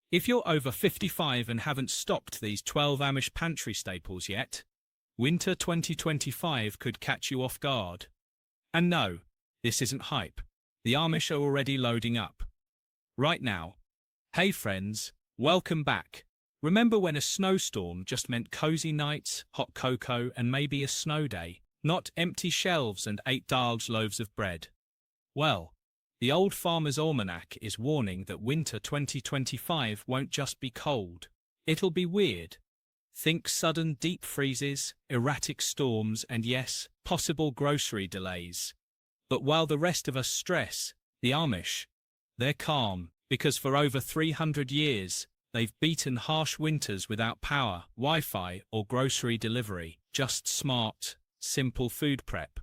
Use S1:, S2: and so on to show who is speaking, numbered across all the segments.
S1: If you're over 55 and haven't stocked these 12 Amish pantry staples yet, winter 2025 could catch you off guard. And no, this isn't hype. The Amish are already loading up. Right now. Hey friends, welcome back. Remember when a snowstorm just meant cozy nights, hot cocoa, and maybe a snow day, not empty shelves and 8 large loaves of bread? Well, the Old Farmer's Almanac is warning that winter 2025 won't just be cold. It'll be weird. Think sudden deep freezes, erratic storms, and yes, possible grocery delays. But while the rest of us stress, the Amish, they're calm, because for over 300 years, they've beaten harsh winters without power, Wi-Fi, or grocery delivery, just smart, simple food prep.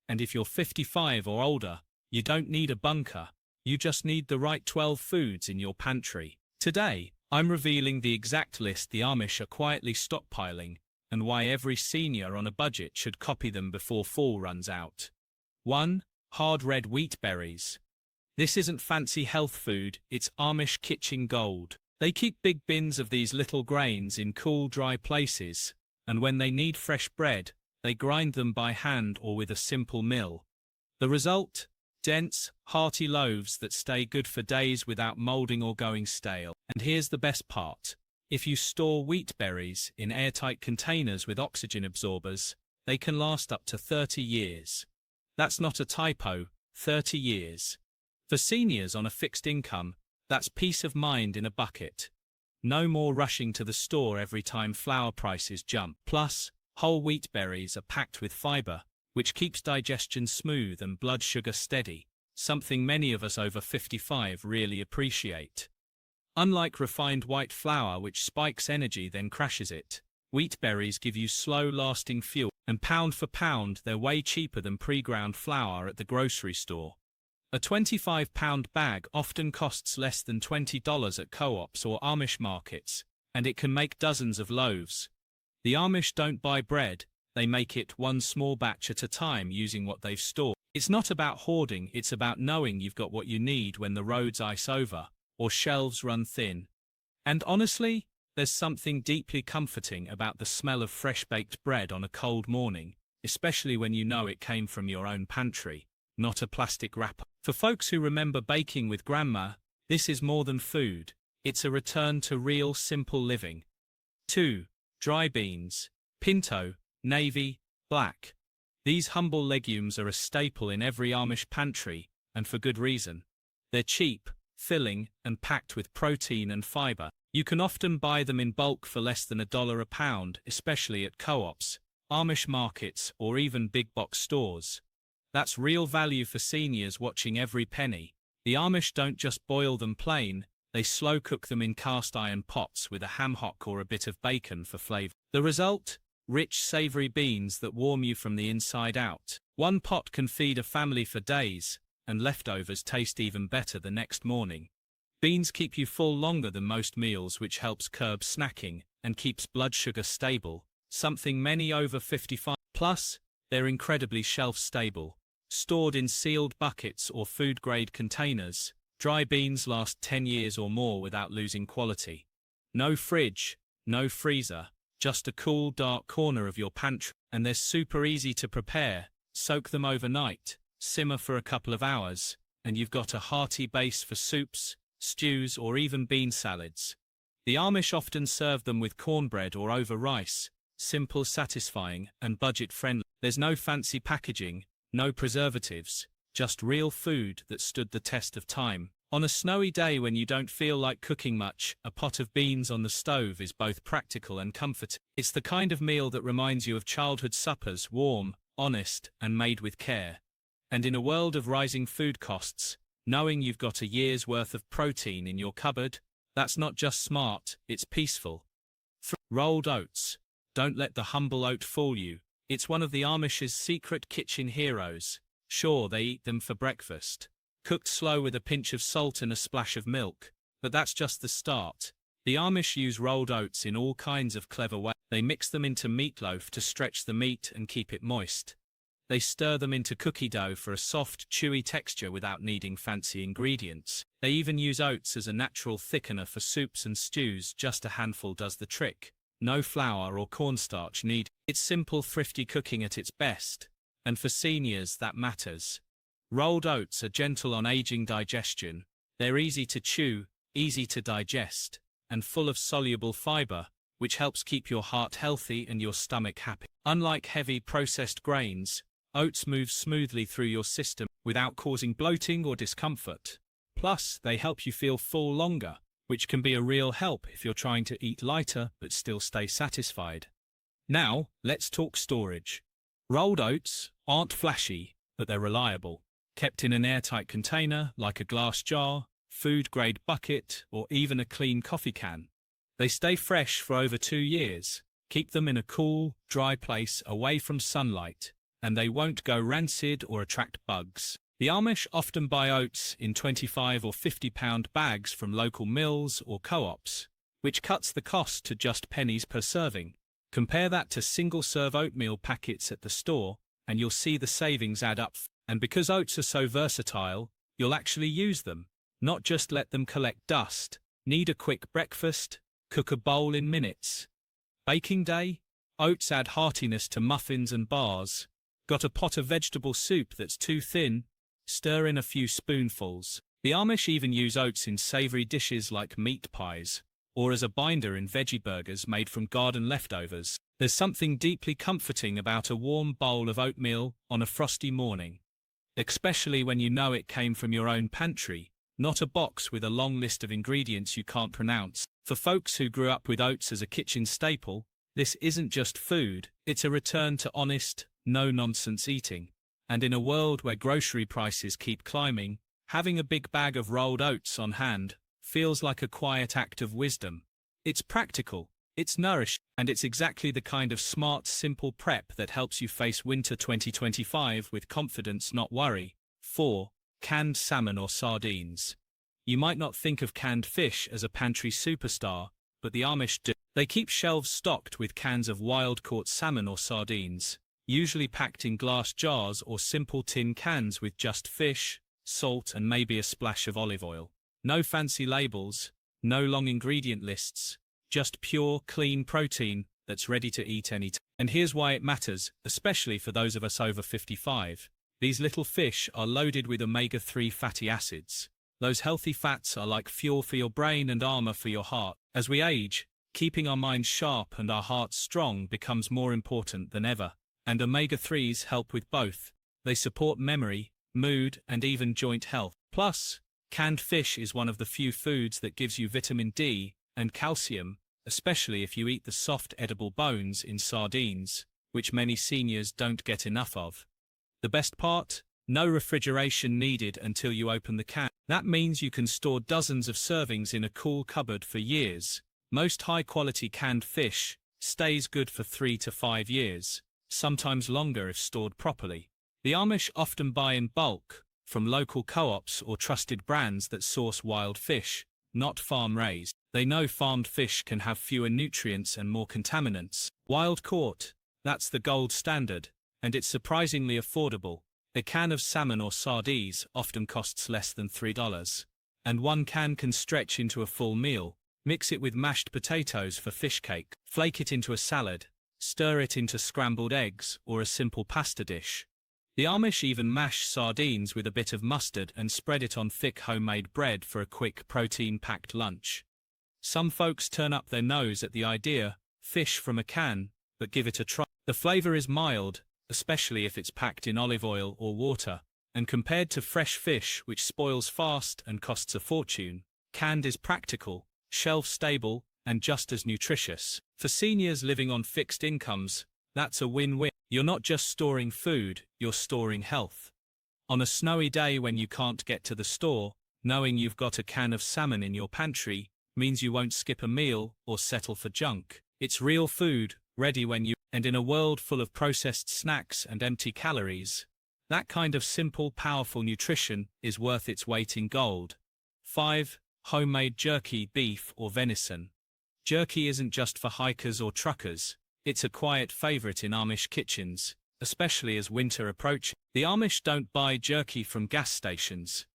S1: And if you're 55 or older, you don't need a bunker, you just need the right 12 foods in your pantry. Today, I'm revealing the exact list the Amish are quietly stockpiling, and why every senior on a budget should copy them before fall runs out. 1. Hard red wheat berries. This isn't fancy health food, it's Amish kitchen gold. They keep big bins of these little grains in cool, dry places, and when they need fresh bread, they grind them by hand or with a simple mill. The result? Dense, hearty loaves that stay good for days without molding or going stale. And here's the best part. If you store wheat berries in airtight containers with oxygen absorbers, they can last up to 30 years. That's not a typo, 30 years. For seniors on a fixed income, that's peace of mind in a bucket. No more rushing to the store every time flour prices jump. Plus, whole wheat berries are packed with fiber, which keeps digestion smooth and blood sugar steady, something many of us over 55 really appreciate. Unlike refined white flour which spikes energy then crashes it, wheat berries give you slow-lasting fuel, and pound for pound they're way cheaper than pre-ground flour at the grocery store. A 25-pound bag often costs less than $20 at co-ops or Amish markets, and it can make dozens of loaves. The Amish don't buy bread, they make it one small batch at a time using what they've stored. It's not about hoarding, it's about knowing you've got what you need when the roads ice over, or shelves run thin. And honestly, there's something deeply comforting about the smell of fresh-baked bread on a cold morning, especially when you know it came from your own pantry, not a plastic wrapper. For folks who remember baking with grandma, this is more than food, it's a return to real simple living. 2. Dry beans. Pinto, navy, black. These humble legumes are a staple in every Amish pantry, and for good reason. They're cheap, filling, and packed with protein and fiber. You can often buy them in bulk for less than $1 a pound, especially at co-ops, Amish markets, or even big box stores. That's real value for seniors watching every penny. The Amish don't just boil them plain, they slow cook them in cast iron pots with a ham hock or a bit of bacon for flavor. The result? Rich, savory beans that warm you from the inside out. One pot can feed a family for days, and leftovers taste even better the next morning. Beans keep you full longer than most meals, which helps curb snacking and keeps blood sugar stable, something many over 55. Plus, they're incredibly shelf-stable. Stored in sealed buckets or food-grade containers, dry beans last 10 years or more without losing quality. No fridge, no freezer. Just a cool, dark corner of your pantry, and they're super easy to prepare. Soak them overnight, simmer for a couple of hours, and you've got a hearty base for soups, stews, or even bean salads. The Amish often serve them with cornbread or over rice, simple, satisfying, and budget-friendly. There's no fancy packaging, no preservatives, just real food that stood the test of time. On a snowy day when you don't feel like cooking much, a pot of beans on the stove is both practical and comforting. It's the kind of meal that reminds you of childhood suppers, warm, honest, and made with care. And in a world of rising food costs, knowing you've got a year's worth of protein in your cupboard, that's not just smart, it's peaceful. Rolled oats. Don't let the humble oat fool you. It's one of the Amish's secret kitchen heroes. Sure, they eat them for breakfast, cooked slow with a pinch of salt and a splash of milk, but that's just the start. The Amish use rolled oats in all kinds of clever ways. They mix them into meatloaf to stretch the meat and keep it moist. They stir them into cookie dough for a soft, chewy texture without needing fancy ingredients. They even use oats as a natural thickener for soups and stews. Just a handful does the trick. No flour or cornstarch needed. It's simple, thrifty cooking at its best. And for seniors, that matters. Rolled oats are gentle on aging digestion. They're easy to chew, easy to digest, and full of soluble fiber, which helps keep your heart healthy and your stomach happy. Unlike heavy processed grains, oats move smoothly through your system without causing bloating or discomfort. Plus, they help you feel full longer, which can be a real help if you're trying to eat lighter but still stay satisfied. Now, let's talk storage. Rolled oats aren't flashy, but they're reliable. Kept in an airtight container like a glass jar, food-grade bucket, or even a clean coffee can, they stay fresh for over 2 years. Keep them in a cool, dry place away from sunlight, and they won't go rancid or attract bugs. The Amish often buy oats in 25 or 50-pound bags from local mills or co-ops, which cuts the cost to just pennies per serving. Compare that to single-serve oatmeal packets at the store, and you'll see the savings add up. And because oats are so versatile, you'll actually use them, not just let them collect dust. Need a quick breakfast? Cook a bowl in minutes. Baking day? Oats add heartiness to muffins and bars. Got a pot of vegetable soup that's too thin? Stir in a few spoonfuls. The Amish even use oats in savory dishes like meat pies, or as a binder in veggie burgers made from garden leftovers. There's something deeply comforting about a warm bowl of oatmeal on a frosty morning, especially when you know it came from your own pantry, not a box with a long list of ingredients you can't pronounce. For folks who grew up with oats as a kitchen staple, this isn't just food, it's a return to honest, no-nonsense eating. And in a world where grocery prices keep climbing, having a big bag of rolled oats on hand feels like a quiet act of wisdom. It's practical, it's nourishing, and it's exactly the kind of smart, simple prep that helps you face winter 2025 with confidence, not worry. 4. Canned salmon or sardines. You might not think of canned fish as a pantry superstar, but the Amish do. They keep shelves stocked with cans of wild-caught salmon or sardines, usually packed in glass jars or simple tin cans with just fish, salt, and maybe a splash of olive oil. No fancy labels, no long ingredient lists, just pure, clean protein that's ready to eat any time. And here's why it matters, especially for those of us over 55. These little fish are loaded with omega-3 fatty acids. Those healthy fats are like fuel for your brain and armor for your heart. As we age, keeping our minds sharp and our hearts strong becomes more important than ever. And omega-3s help with both. They support memory, mood, and even joint health. Plus, canned fish is one of the few foods that gives you vitamin D and calcium, especially if you eat the soft edible bones in sardines, which many seniors don't get enough of. The best part? No refrigeration needed until you open the can. That means you can store dozens of servings in a cool cupboard for years. Most high-quality canned fish stays good for 3 to 5 years, sometimes longer if stored properly. The Amish often buy in bulk, from local co-ops or trusted brands that source wild fish, not farm-raised. They know farmed fish can have fewer nutrients and more contaminants. Wild-caught, that's the gold standard, and it's surprisingly affordable. A can of salmon or sardines often costs less than $3, and one can stretch into a full meal. Mix it with mashed potatoes for fish cake, flake it into a salad, stir it into scrambled eggs or a simple pasta dish. The Amish even mash sardines with a bit of mustard and spread it on thick homemade bread for a quick protein-packed lunch. Some folks turn up their nose at the idea, fish from a can, but give it a try. The flavor is mild, especially if it's packed in olive oil or water, and compared to fresh fish which spoils fast and costs a fortune, canned is practical, shelf-stable, and just as nutritious. For seniors living on fixed incomes, that's a win-win. You're not just storing food, you're storing health. On a snowy day when you can't get to the store, knowing you've got a can of salmon in your pantry means you won't skip a meal or settle for junk. It's real food, ready when you... And in a world full of processed snacks and empty calories, that kind of simple, powerful nutrition is worth its weight in gold. 5. Homemade jerky, beef or venison. Jerky isn't just for hikers or truckers. It's a quiet favorite in Amish kitchens, especially as winter approaches. The Amish don't buy jerky from gas stations.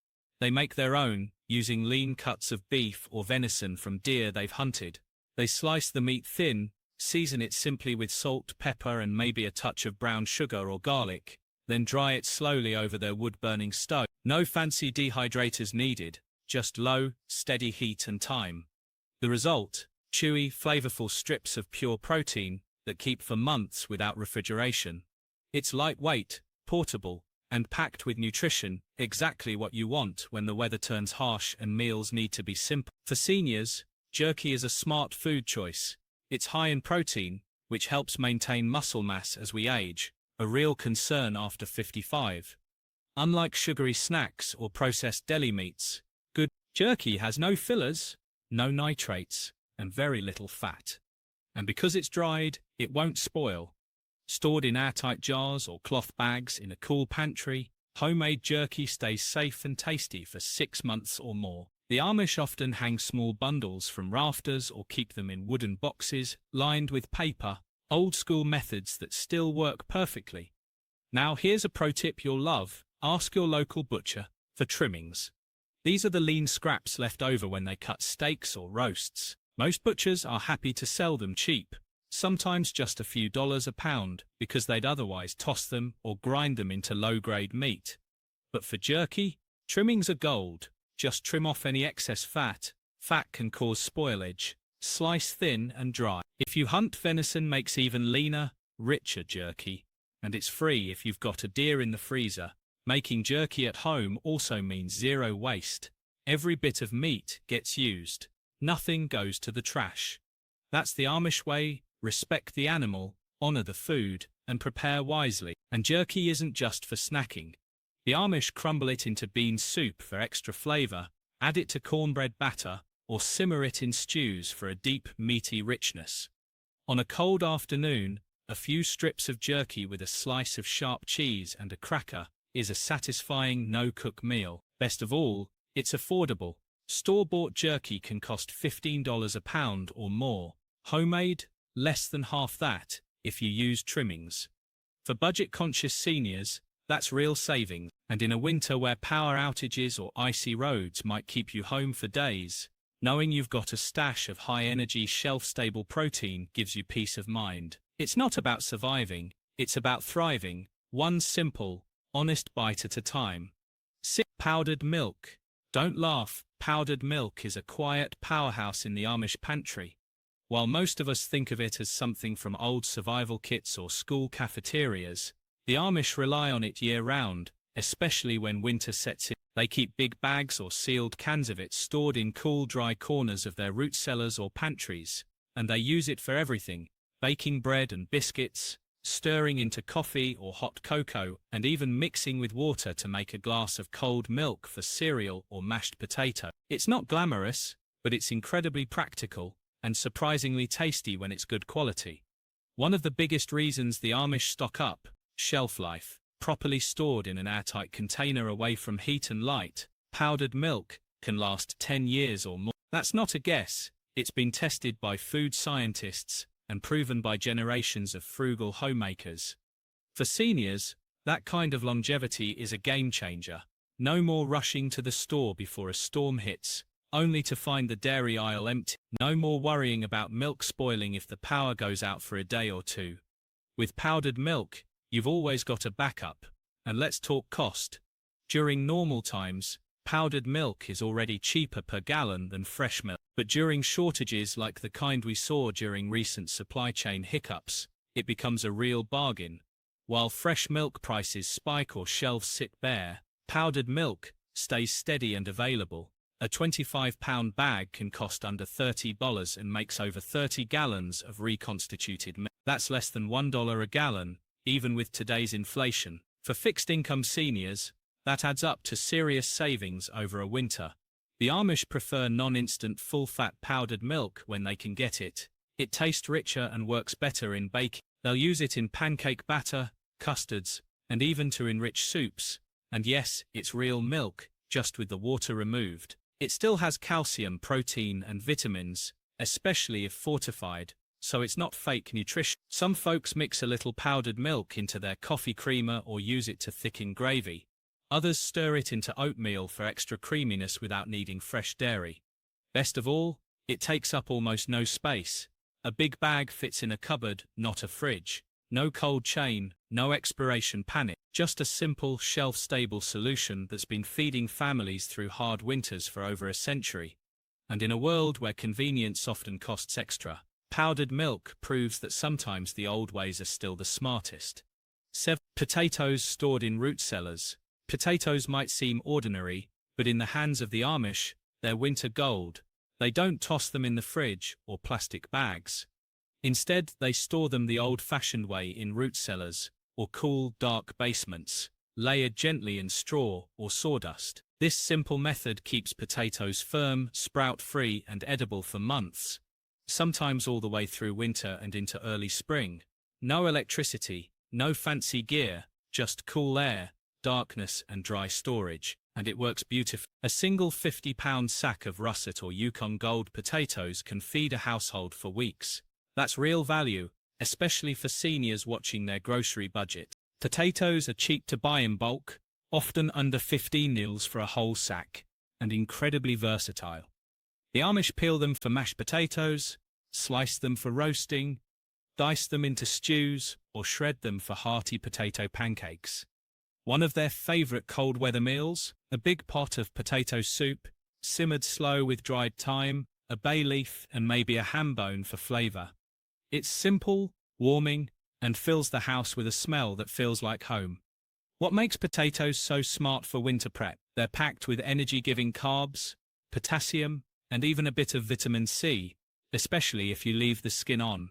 S1: They make their own, using lean cuts of beef or venison from deer they've hunted. They slice the meat thin, season it simply with salt, pepper and maybe a touch of brown sugar or garlic, then dry it slowly over their wood-burning stove. No fancy dehydrators needed, just low, steady heat and time. The result? Chewy, flavorful strips of pure protein that keep for months without refrigeration. It's lightweight, portable, and packed with nutrition, exactly what you want when the weather turns harsh and meals need to be simple. For seniors, jerky is a smart food choice. It's high in protein, which helps maintain muscle mass as we age, a real concern after 55. Unlike sugary snacks or processed deli meats, good jerky has no fillers, no nitrates, and very little fat. And because it's dried, it won't spoil. Stored in airtight jars or cloth bags in a cool pantry, homemade jerky stays safe and tasty for 6 months or more. The Amish often hang small bundles from rafters or keep them in wooden boxes lined with paper, old-school methods that still work perfectly. Now here's a pro tip you'll love: ask your local butcher for trimmings. These are the lean scraps left over when they cut steaks or roasts. Most butchers are happy to sell them cheap, sometimes just a few dollars a pound, because they'd otherwise toss them or grind them into low-grade meat. But for jerky, trimmings are gold. Just trim off any excess fat. Fat can cause spoilage. Slice thin and dry. If you hunt, venison makes even leaner, richer jerky. And it's free if you've got a deer in the freezer. Making jerky at home also means zero waste. Every bit of meat gets used. Nothing goes to the trash. That's the Amish way: respect the animal, honor the food, and prepare wisely. And jerky isn't just for snacking. The Amish crumble it into bean soup for extra flavor, add it to cornbread batter, or simmer it in stews for a deep, meaty richness. On a cold afternoon, a few strips of jerky with a slice of sharp cheese and a cracker is a satisfying no-cook meal. Best of all, it's affordable. Store-bought jerky can cost $15 a pound or more. Homemade, less than half that, if you use trimmings. For budget-conscious seniors, that's real savings. And in a winter where power outages or icy roads might keep you home for days, knowing you've got a stash of high-energy, shelf-stable protein gives you peace of mind. It's not about surviving, it's about thriving, one simple, honest bite at a time. Powdered milk. Don't laugh, powdered milk is a quiet powerhouse in the Amish pantry. While most of us think of it as something from old survival kits or school cafeterias, the Amish rely on it year-round, especially when winter sets in. They keep big bags or sealed cans of it stored in cool, dry corners of their root cellars or pantries, and they use it for everything: baking bread and biscuits, stirring into coffee or hot cocoa, and even mixing with water to make a glass of cold milk for cereal or mashed potato. It's not glamorous, but it's incredibly practical, and surprisingly tasty when it's good quality. One of the biggest reasons the Amish stock up: shelf life. Properly stored in an airtight container away from heat and light, powdered milk can last 10 years or more. That's not a guess. It's been tested by food scientists and proven by generations of frugal homemakers. For seniors, that kind of longevity is a game changer. No more rushing to the store before a storm hits, only to find the dairy aisle empty. No more worrying about milk spoiling if the power goes out for a day or two. With powdered milk, you've always got a backup. And let's talk cost. During normal times, powdered milk is already cheaper per gallon than fresh milk. But during shortages like the kind we saw during recent supply chain hiccups, it becomes a real bargain. While fresh milk prices spike or shelves sit bare, powdered milk stays steady and available. A 25-pound bag can cost under $30 and makes over 30 gallons of reconstituted milk. That's less than $1 a gallon, even with today's inflation. For fixed-income seniors, that adds up to serious savings over a winter. The Amish prefer non-instant full-fat powdered milk when they can get it. It tastes richer and works better in baking. They'll use it in pancake batter, custards, and even to enrich soups. And yes, it's real milk, just with the water removed. It still has calcium, protein, and vitamins, especially if fortified, so it's not fake nutrition. Some folks mix a little powdered milk into their coffee creamer or use it to thicken gravy. Others stir it into oatmeal for extra creaminess without needing fresh dairy. Best of all, it takes up almost no space. A big bag fits in a cupboard, not a fridge. No cold chain, no expiration panic. Just a simple, shelf-stable solution that's been feeding families through hard winters for over a century. And in a world where convenience often costs extra, powdered milk proves that sometimes the old ways are still the smartest. 7. Potatoes stored in root cellars. Potatoes might seem ordinary, but in the hands of the Amish, they're winter gold. They don't toss them in the fridge or plastic bags. Instead, they store them the old-fashioned way in root cellars, or cool, dark basements, layered gently in straw or sawdust. This simple method keeps potatoes firm, sprout-free, and edible for months, sometimes all the way through winter and into early spring. No electricity, no fancy gear, just cool air, darkness, and dry storage, and it works beautifully. A single 50-pound sack of russet or Yukon Gold potatoes can feed a household for weeks. That's real value, especially for seniors watching their grocery budget. Potatoes are cheap to buy in bulk, often under 15 nils for a whole sack, and incredibly versatile. The Amish peel them for mashed potatoes, slice them for roasting, dice them into stews, or shred them for hearty potato pancakes. One of their favorite cold weather meals, a big pot of potato soup, simmered slow with dried thyme, a bay leaf, and maybe a ham bone for flavor. It's simple, warming, and fills the house with a smell that feels like home. What makes potatoes so smart for winter prep? They're packed with energy-giving carbs, potassium, and even a bit of vitamin C, especially if you leave the skin on.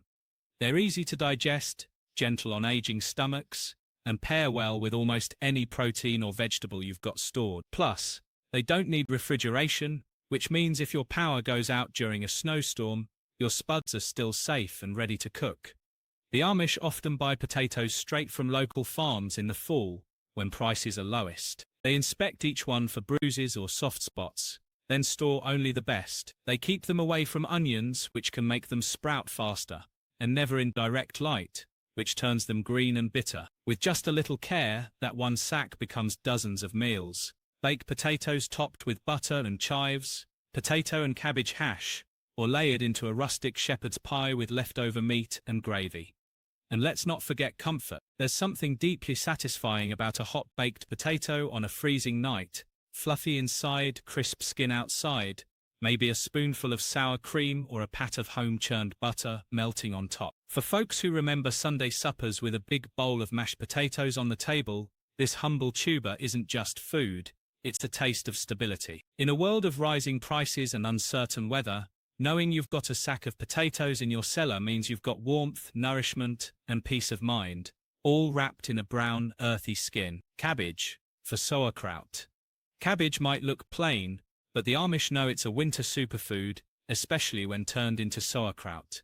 S1: They're easy to digest, gentle on aging stomachs, and pair well with almost any protein or vegetable you've got stored. Plus, they don't need refrigeration, which means if your power goes out during a snowstorm, your spuds are still safe and ready to cook. The Amish often buy potatoes straight from local farms in the fall, when prices are lowest. They inspect each one for bruises or soft spots, then store only the best. They keep them away from onions, which can make them sprout faster, and never in direct light, which turns them green and bitter. With just a little care, that one sack becomes dozens of meals. Baked potatoes topped with butter and chives, potato and cabbage hash, or layered into a rustic shepherd's pie with leftover meat and gravy. And let's not forget comfort. There's something deeply satisfying about a hot baked potato on a freezing night, fluffy inside, crisp skin outside, maybe a spoonful of sour cream or a pat of home-churned butter melting on top. For folks who remember Sunday suppers with a big bowl of mashed potatoes on the table, this humble tuber isn't just food, it's a taste of stability. In a world of rising prices and uncertain weather, knowing you've got a sack of potatoes in your cellar means you've got warmth, nourishment, and peace of mind, all wrapped in a brown, earthy skin. Cabbage, for Sauerkraut. Cabbage might look plain, but the Amish know it's a winter superfood, especially when turned into Sauerkraut.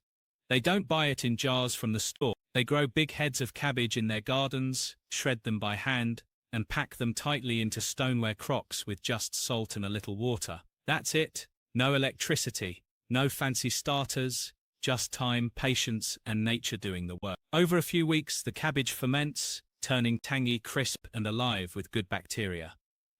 S1: They don't buy it in jars from the store. They grow big heads of cabbage in their gardens, shred them by hand, and pack them tightly into stoneware crocks with just salt and a little water. That's it. No electricity. No fancy starters, just time, patience, and nature doing the work. Over a few weeks, the cabbage ferments, turning tangy, crisp, and alive with good bacteria.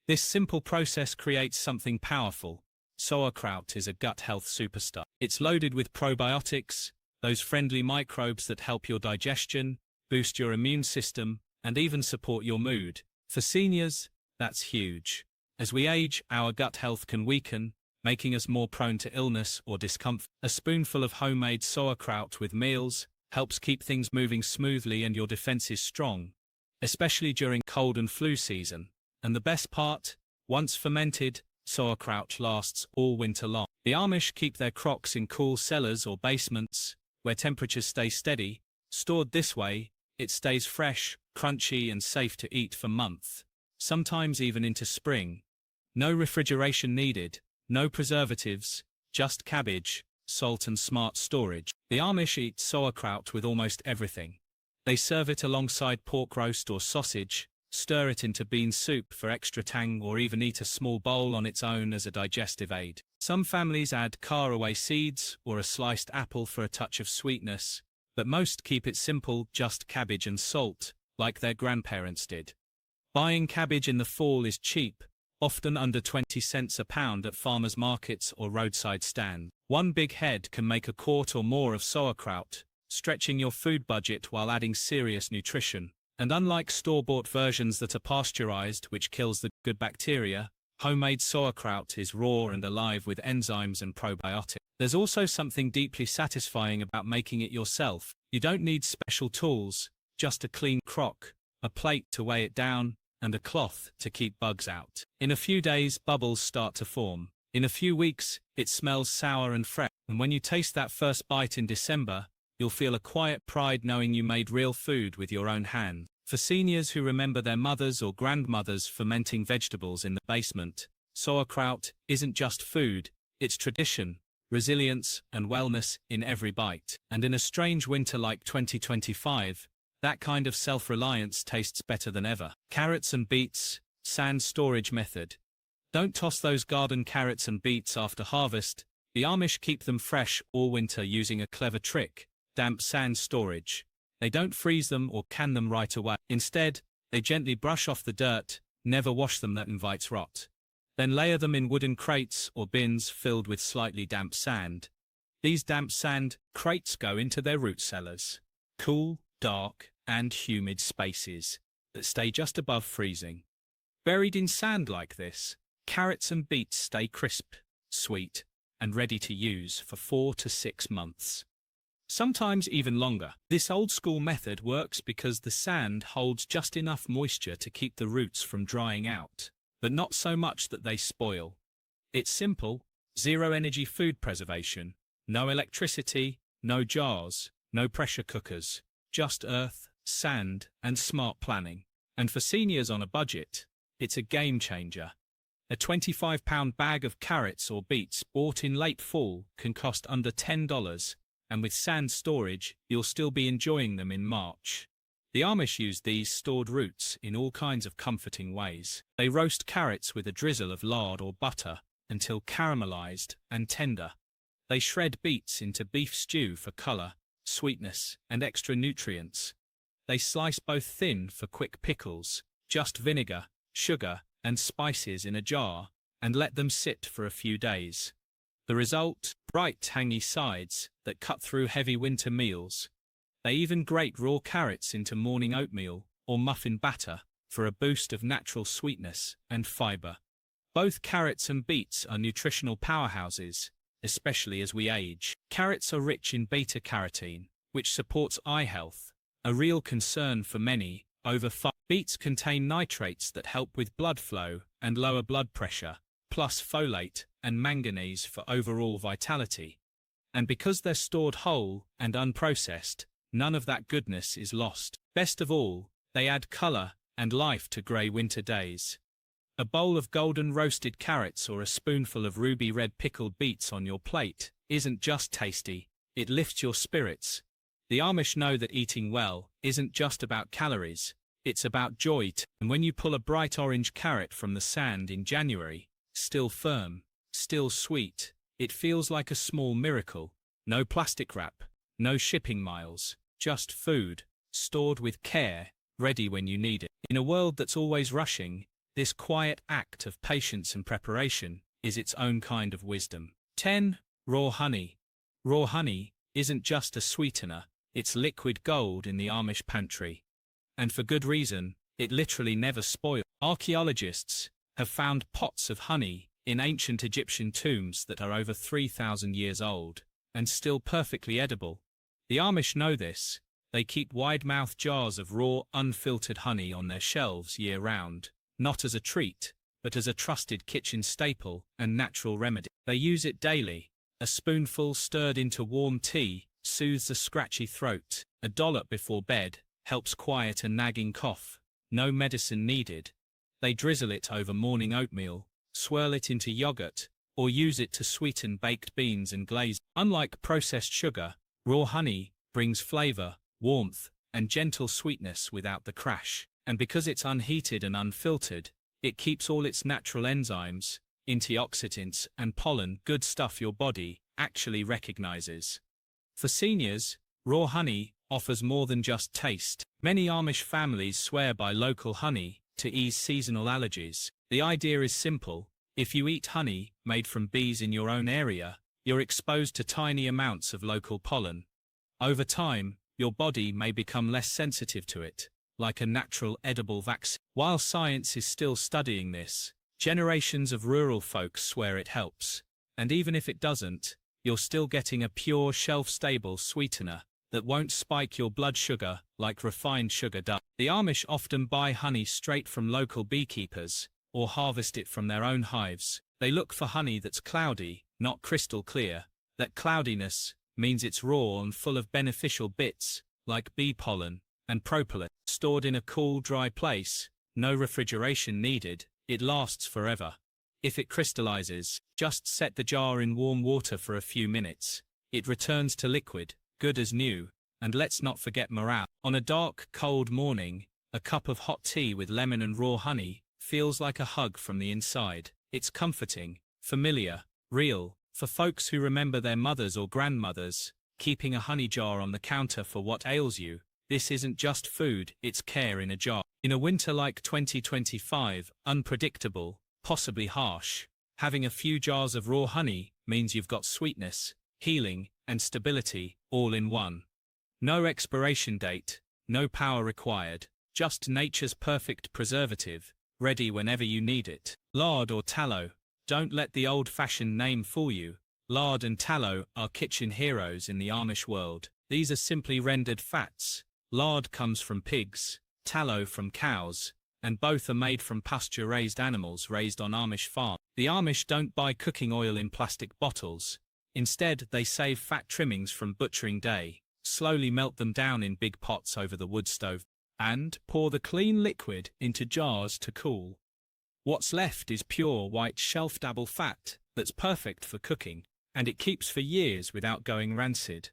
S1: This simple process creates something powerful. Sauerkraut is a gut health superstar. It's loaded with probiotics, those friendly microbes that help your digestion, boost your immune system, and even support your mood. For seniors, that's huge. As we age, our gut health can weaken, making us more prone to illness or discomfort. A spoonful of homemade sauerkraut with meals helps keep things moving smoothly and your defenses strong, especially during cold and flu season. And the best part, once fermented, sauerkraut lasts all winter long. The Amish keep their crocks in cool cellars or basements, where temperatures stay steady. Stored this way, it stays fresh, crunchy, and safe to eat for months, sometimes even into spring. No refrigeration needed. No preservatives, just cabbage, salt, and smart storage. The Amish eat sauerkraut with almost everything. They serve it alongside pork roast or sausage, stir it into bean soup for extra tang, or even eat a small bowl on its own as a digestive aid. Some families add caraway seeds or a sliced apple for a touch of sweetness, but most keep it simple, just cabbage and salt, like their grandparents did. Buying cabbage in the fall is cheap, often under 20 cents a pound at farmers' markets or roadside stands. One big head can make a quart or more of sauerkraut, stretching your food budget while adding serious nutrition. And unlike store-bought versions that are pasteurized, which kills the good bacteria, homemade sauerkraut is raw and alive with enzymes and probiotics. There's also something deeply satisfying about making it yourself. You don't need special tools, just a clean crock, a plate to weigh it down, and a cloth to keep bugs out. In a few days, bubbles start to form. In a few weeks, it smells sour and fresh. And when you taste that first bite in December, you'll feel a quiet pride knowing you made real food with your own hands. For seniors who remember their mothers or grandmothers fermenting vegetables in the basement, sauerkraut isn't just food, it's tradition, resilience, and wellness in every bite. And in a strange winter like 2025, that kind of self-reliance tastes better than ever. Carrots and beets, sand storage method. Don't toss those garden carrots and beets after harvest. The Amish keep them fresh all winter using a clever trick: damp sand storage. They don't freeze them or can them right away. Instead, they gently brush off the dirt, never wash them, that invites rot. Then layer them in wooden crates or bins filled with slightly damp sand. These damp sand crates go into their root cellars. Cool, dark, and humid spaces that stay just above freezing. Buried in sand like this, carrots and beets stay crisp, sweet, and ready to use for 4 to 6 months. Sometimes even longer. This old-school method works because the sand holds just enough moisture to keep the roots from drying out, but not so much that they spoil. It's simple, zero-energy food preservation, no electricity, no jars, no pressure cookers, just earth, sand, and smart planning. And for seniors on a budget, it's a game changer. A 25-pound bag of carrots or beets bought in late fall can cost under $10, and with sand storage, you'll still be enjoying them in March. The Amish use these stored roots in all kinds of comforting ways. They roast carrots with a drizzle of lard or butter until caramelized and tender. They shred beets into beef stew for color, sweetness, and extra nutrients. They slice both thin for quick pickles, just vinegar, sugar, and spices in a jar, and let them sit for a few days. The result? Bright, tangy sides that cut through heavy winter meals. They even grate raw carrots into morning oatmeal or muffin batter for a boost of natural sweetness and fiber. Both carrots and beets are nutritional powerhouses, especially as we age. Carrots are rich in beta-carotene, which supports eye health, a real concern for many over 5. Beets contain nitrates that help with blood flow and lower blood pressure, plus folate and manganese for overall vitality. And because they're stored whole and unprocessed, none of that goodness is lost. Best of all, they add color and life to grey winter days. A bowl of golden roasted carrots or a spoonful of ruby red pickled beets on your plate isn't just tasty, it lifts your spirits. The Amish know that eating well isn't just about calories, it's about joy. And when you pull a bright orange carrot from the sand in January, still firm, still sweet, it feels like a small miracle. No plastic wrap, no shipping miles, just food, stored with care, ready when you need it. In a world that's always rushing, this quiet act of patience and preparation is its own kind of wisdom. 10. Raw honey. Raw honey isn't just a sweetener, it's liquid gold in the Amish pantry. And for good reason, it literally never spoils. Archaeologists have found pots of honey in ancient Egyptian tombs that are over 3,000 years old, and still perfectly edible. The Amish know this. They keep wide-mouthed jars of raw, unfiltered honey on their shelves year-round, not as a treat, but as a trusted kitchen staple and natural remedy. They use it daily. A spoonful stirred into warm tea soothes a scratchy throat. A dollop before bed helps quiet a nagging cough. No medicine needed. They drizzle it over morning oatmeal, swirl it into yogurt, or use it to sweeten baked beans and glaze. Unlike processed sugar, raw honey brings flavor, warmth, and gentle sweetness without the crash. And because it's unheated and unfiltered, it keeps all its natural enzymes, antioxidants, and pollen, good stuff your body actually recognizes. For seniors, raw honey offers more than just taste. Many Amish families swear by local honey, to ease seasonal allergies. The idea is simple. If you eat honey made from bees in your own area, you're exposed to tiny amounts of local pollen. Over time, your body may become less sensitive to it, like a natural edible vaccine. While science is still studying this, generations of rural folks swear it helps. And even if it doesn't, you're still getting a pure shelf-stable sweetener that won't spike your blood sugar like refined sugar does. The Amish often buy honey straight from local beekeepers, or harvest it from their own hives. They look for honey that's cloudy, not crystal clear. That cloudiness means it's raw and full of beneficial bits, like bee pollen and propolis. Stored in a cool, dry place, no refrigeration needed, it lasts forever. If it crystallizes, just set the jar in warm water for a few minutes. It returns to liquid, good as new. And let's not forget morale. On a dark, cold morning, a cup of hot tea with lemon and raw honey feels like a hug from the inside. It's comforting, familiar, real. For folks who remember their mothers or grandmothers, keeping a honey jar on the counter for what ails you, this isn't just food, it's care in a jar. In a winter like 2025, unpredictable, possibly harsh, having a few jars of raw honey means you've got sweetness, healing, and stability all in one. No expiration date, no power required, just nature's perfect preservative, ready whenever you need it. Lard or tallow. Don't let the old-fashioned name fool you. Lard and tallow are kitchen heroes in the Amish world. These are simply rendered fats. Lard comes from pigs, tallow from cows, and both are made from pasture-raised animals raised on Amish farms. The Amish don't buy cooking oil in plastic bottles. Instead, they save fat trimmings from butchering day, slowly melt them down in big pots over the wood stove, and pour the clean liquid into jars to cool. What's left is pure white shelf-stable fat that's perfect for cooking, and it keeps for years without going rancid.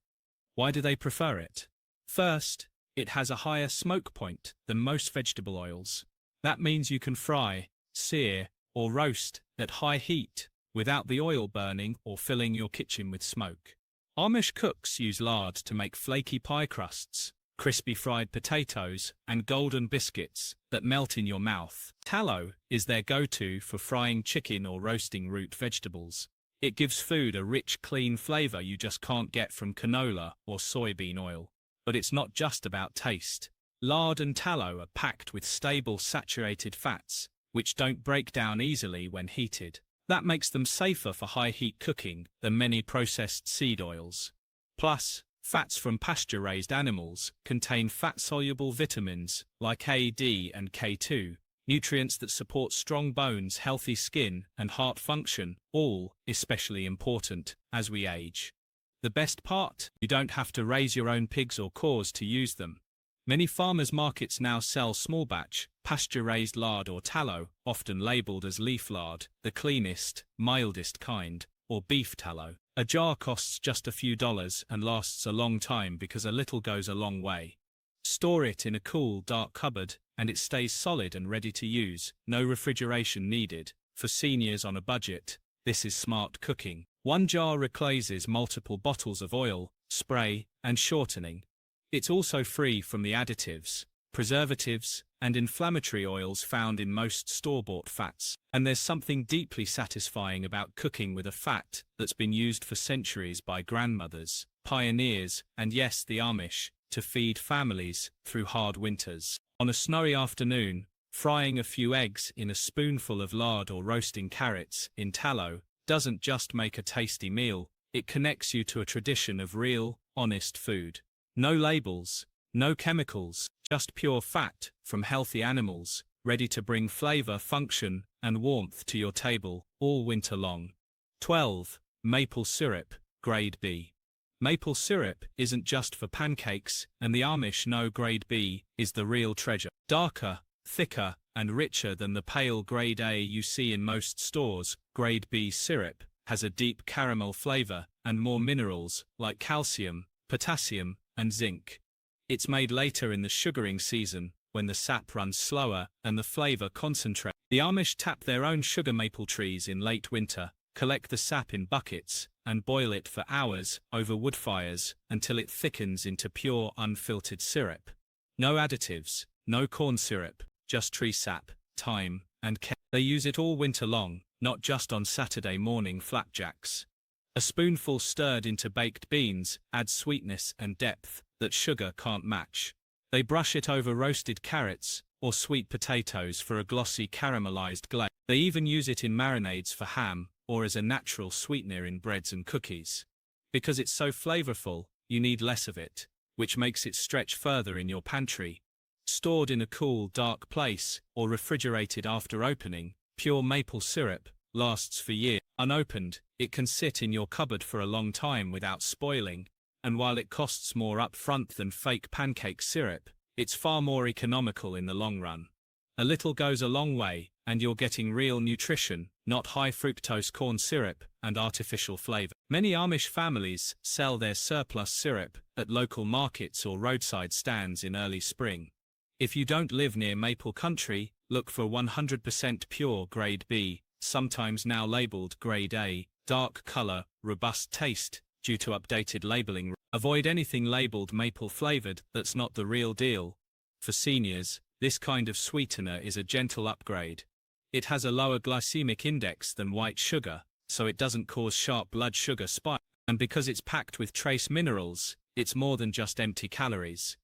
S1: Why do they prefer it? First, it has a higher smoke point than most vegetable oils. That means you can fry, sear, or roast at high heat without the oil burning or filling your kitchen with smoke. Amish cooks use lard to make flaky pie crusts, crispy fried potatoes, and golden biscuits that melt in your mouth. Tallow is their go-to for frying chicken or roasting root vegetables. It gives food a rich, clean flavor you just can't get from canola or soybean oil. But it's not just about taste. Lard and tallow are packed with stable, saturated fats, which don't break down easily when heated. That makes them safer for high-heat cooking than many processed seed oils. Plus, fats from pasture-raised animals contain fat-soluble vitamins like A, D, and K2, nutrients that support strong bones, healthy skin, and heart function, all especially important as we age. The best part? You don't have to raise your own pigs or cows to use them. Many farmers' markets now sell small-batch, pasture-raised lard or tallow, often labeled as leaf lard, the cleanest, mildest kind, or beef tallow. A jar costs just a few dollars and lasts a long time because a little goes a long way. Store it in a cool, dark cupboard, and it stays solid and ready to use. No refrigeration needed. For seniors on a budget, this is smart cooking. One jar replaces multiple bottles of oil, spray, and shortening. It's also free from the additives, preservatives, and inflammatory oils found in most store-bought fats. And there's something deeply satisfying about cooking with a fat that's been used for centuries by grandmothers, pioneers, and yes, the Amish, to feed families through hard winters. On a snowy afternoon, frying a few eggs in a spoonful of lard or roasting carrots in tallow doesn't just make a tasty meal, it connects you to a tradition of real, honest food. No labels, no chemicals, just pure fat from healthy animals, ready to bring flavor, function, and warmth to your table all winter long. 12. Maple syrup, grade B. Maple syrup isn't just for pancakes, and the Amish know grade B is the real treasure. Darker, thicker, and richer than the pale grade A you see in most stores, grade B syrup has a deep caramel flavor and more minerals like calcium, potassium, and zinc. It's made later in the sugaring season, when the sap runs slower and the flavor concentrates. The Amish tap their own sugar maple trees in late winter, collect the sap in buckets, and boil it for hours over wood fires until it thickens into pure, unfiltered syrup. No additives, no corn syrup, just tree sap, time, and care. They use it all winter long, not just on Saturday morning flapjacks. A spoonful stirred into baked beans adds sweetness and depth that sugar can't match. They brush it over roasted carrots or sweet potatoes for a glossy caramelized glaze. They even use it in marinades for ham or as a natural sweetener in breads and cookies. Because it's so flavorful, you need less of it, which makes it stretch further in your pantry. Stored in a cool, dark place or refrigerated after opening, pure maple syrup lasts for years. Unopened, it can sit in your cupboard for a long time without spoiling, and while it costs more up front than fake pancake syrup, it's far more economical in the long run. A little goes a long way, and you're getting real nutrition, not high fructose corn syrup and artificial flavor. Many Amish families sell their surplus syrup at local markets or roadside stands in early spring. If you don't live near maple country, look for 100% pure grade B, sometimes now labeled grade A, dark color, robust taste, due to updated labeling. Avoid anything labeled maple flavored that's not the real deal. For seniors, this kind of sweetener is a gentle upgrade. It has a lower glycemic index than white sugar, so it doesn't cause sharp blood sugar spikes. And because it's packed with trace minerals, it's more than just empty calories.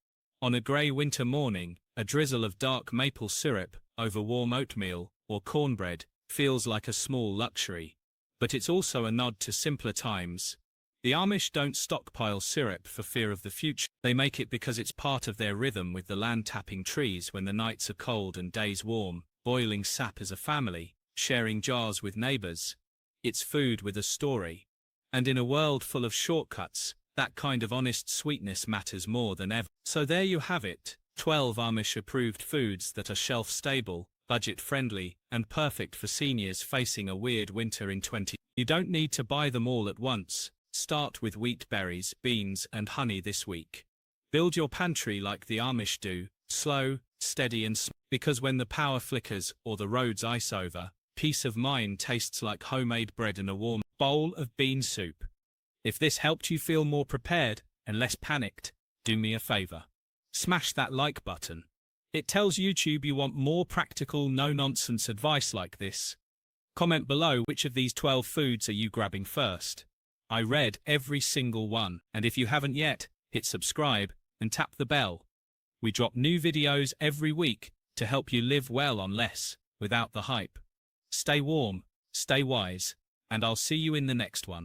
S1: On a grey winter morning, a drizzle of dark maple syrup over warm oatmeal or cornbread feels like a small luxury. But it's also a nod to simpler times. The Amish don't stockpile syrup for fear of the future. They make it because it's part of their rhythm with the land tapping trees when the nights are cold and days warm, boiling sap as a family, sharing jars with neighbors. It's food with a story. And in a world full of shortcuts, that kind of honest sweetness matters more than ever. So there you have it, 12 Amish-approved foods that are shelf-stable, budget-friendly, and perfect for seniors facing a weird winter in 20. You don't need to buy them all at once. Start with wheat berries, beans, and honey this week. Build your pantry like the Amish do, slow, steady, and because when the power flickers or the roads ice over, peace of mind tastes like homemade bread and a warm bowl of bean soup. If this helped you feel more prepared and less panicked, do me a favor. Smash that like button. It tells YouTube you want more practical, no-nonsense advice like this. Comment below which of these 12 foods are you grabbing first. I read every single one, and if you haven't yet, hit subscribe and tap the bell. We drop new videos every week to help you live well on less, without the hype. Stay warm, stay wise, and I'll see you in the next one.